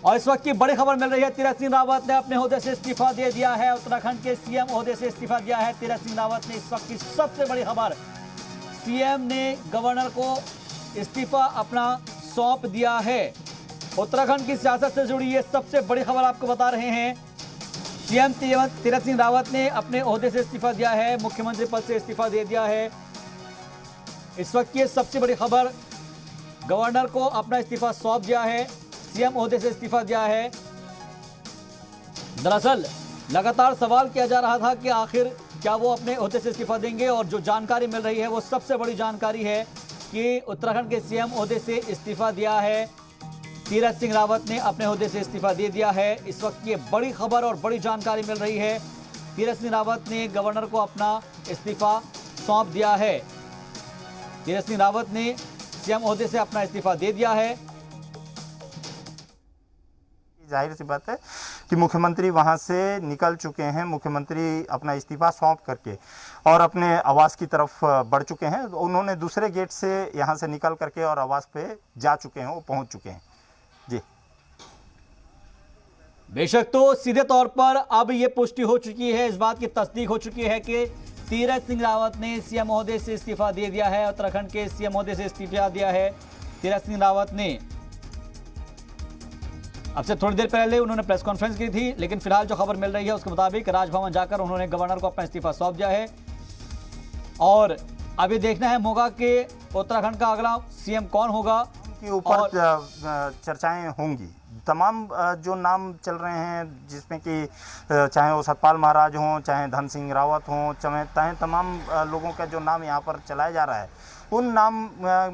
और इस वक्त की बड़ी खबर मिल रही है, तीरथ सिंह रावत ने अपने ओहदे से इस्तीफा दे दिया है। उत्तराखंड के सीएम ओहदे से इस्तीफा दिया है तीरथ सिंह रावत ने। इस वक्त की सबसे बड़ी खबर, सीएम ने गवर्नर को इस्तीफा अपना सौंप दिया है। उत्तराखंड की सियासत से जुड़ी ये सबसे बड़ी खबर आपको बता रहे हैं। सीएम तीरथ सिंह रावत ने अपने ओहदे से इस्तीफा दिया है, मुख्यमंत्री पद से इस्तीफा दे दिया है। इस वक्त की सबसे बड़ी खबर, गवर्नर को अपना इस्तीफा सौंप दिया है, सीएम ओहदे से इस्तीफा दिया है। दरअसल लगातार सवाल किया जा रहा था कि आखिर क्या वो अपने ओहदे से इस्तीफा देंगे, और जो जानकारी मिल रही है वो सबसे बड़ी जानकारी है कि उत्तराखंड के सीएम ओहदे से इस्तीफा दिया है। तीरथ सिंह रावत ने अपने ओहदे से इस्तीफा दे दिया है। इस वक्त ये बड़ी खबर और बड़ी जानकारी मिल रही है। तीरथ सिंह रावत ने गवर्नर को अपना इस्तीफा सौंप दिया है। तीरथ सिंह रावत ने सीएम ओहदे से अपना इस्तीफा दे दिया है। जाहिर सी बात है कि मुख्यमंत्री वहां से निकल चुके हैं। मुख्यमंत्री अपना इस्तीफा सौंप करके और अपने आवास की तरफ बढ़ चुके हैं। उन्होंने दूसरे गेट से यहां से निकल करके और आवास पे जा चुके हैं, वो पहुंच चुके हैं जी। बेशक, तो सीधे तौर पर अब ये पुष्टि हो चुकी है, इस बात की तस्दीक हो चुकी है कि तीरथ सिंह रावत ने सीएम ओहदे से इस्तीफा दे दिया है। उत्तराखंड के सीएम ओहदे से इस्तीफा दिया है तीरथ सिंह रावत ने। अब से थोड़ी देर पहले उन्होंने प्रेस कॉन्फ्रेंस की थी, लेकिन फिलहाल जो खबर मिल रही है उसके मुताबिक राजभवन जाकर उन्होंने गवर्नर को अपना इस्तीफा सौंप दिया है। और अभी देखना है होगा कि उत्तराखंड का अगला सीएम कौन होगा। के ऊपर चर्चाएं होंगी। तमाम जो नाम चल रहे हैं, जिसमें कि चाहे वो सतपाल महाराज हों, चाहे धन सिंह रावत हों, चाहे तमाम लोगों का जो नाम यहाँ पर चलाया जा रहा है, उन नाम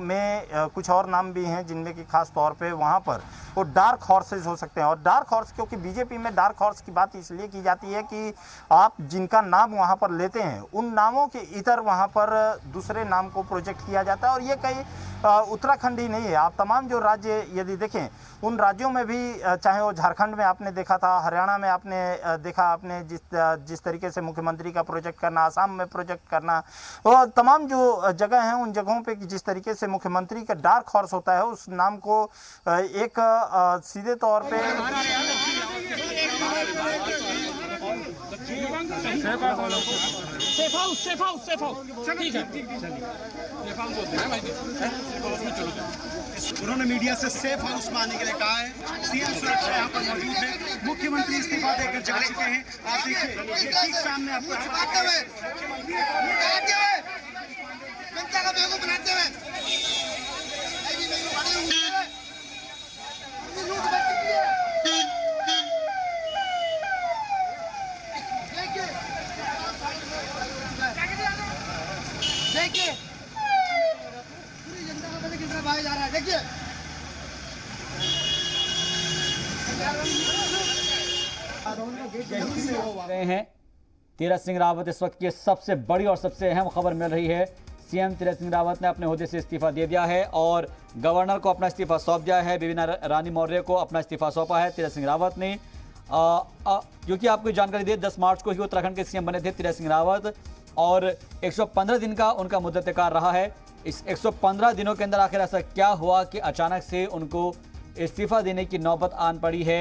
में कुछ और नाम भी हैं जिनमें कि खास तौर पे वहाँ पर वो डार्क हॉर्सेस हो सकते हैं। और डार्क हॉर्स, क्योंकि बीजेपी में डार्क हॉर्स की बात इसलिए की जाती है कि आप जिनका नाम वहाँ पर लेते हैं उन नामों के इतर वहाँ पर दूसरे नाम को प्रोजेक्ट किया जाता है। और ये कई उत्तराखंड ही नहीं है, आप तमाम जो राज्य यदि देखें, उन राज्यों में भी, चाहे वो झारखंड में आपने देखा था, हरियाणा में आपने देखा, आपने जिस तरीके से मुख्यमंत्री का प्रोजेक्ट करना, आसाम में प्रोजेक्ट करना, और तमाम जो जगह हैं उन जगहों पे जिस तरीके से मुख्यमंत्री का डार्क हॉर्स होता है, उस नाम को एक सीधे तौर पे उन्होंने मीडिया से सेफ हाउस में आने के लिए कहा है। सीएम सुरक्षा यहाँ पर मौजूद है, मुख्यमंत्री इस्तीफा देकर जा चुके हैं। आप देखिए ठीक सामने आपको जनता का बेवकूफ बनाते हुए देखिए पूरी जनता का पैसे किस तरह भागा जा रहा है। देखिए रहे हैं तीरथ सिंह रावत। इस वक्त की सबसे बड़ी और सबसे अहम खबर मिल रही है, सीएम तीरथ सिंह रावत ने अपने ओहदे से इस्तीफा दे दिया है और गवर्नर को अपना इस्तीफा सौंप दिया है। बेबी रानी मौर्य को अपना इस्तीफा सौंपा है तीरथ सिंह रावत ने। क्योंकि आपको जानकारी दे, 10 मार्च को ही उत्तराखंड के सीएम बने थे तीरथ सिंह रावत, और 115 दिन का उनका मुद्दतकार रहा है। इस 115 दिनों के अंदर आखिर ऐसा क्या हुआ कि अचानक से उनको इस्तीफा देने की नौबत आन पड़ी है।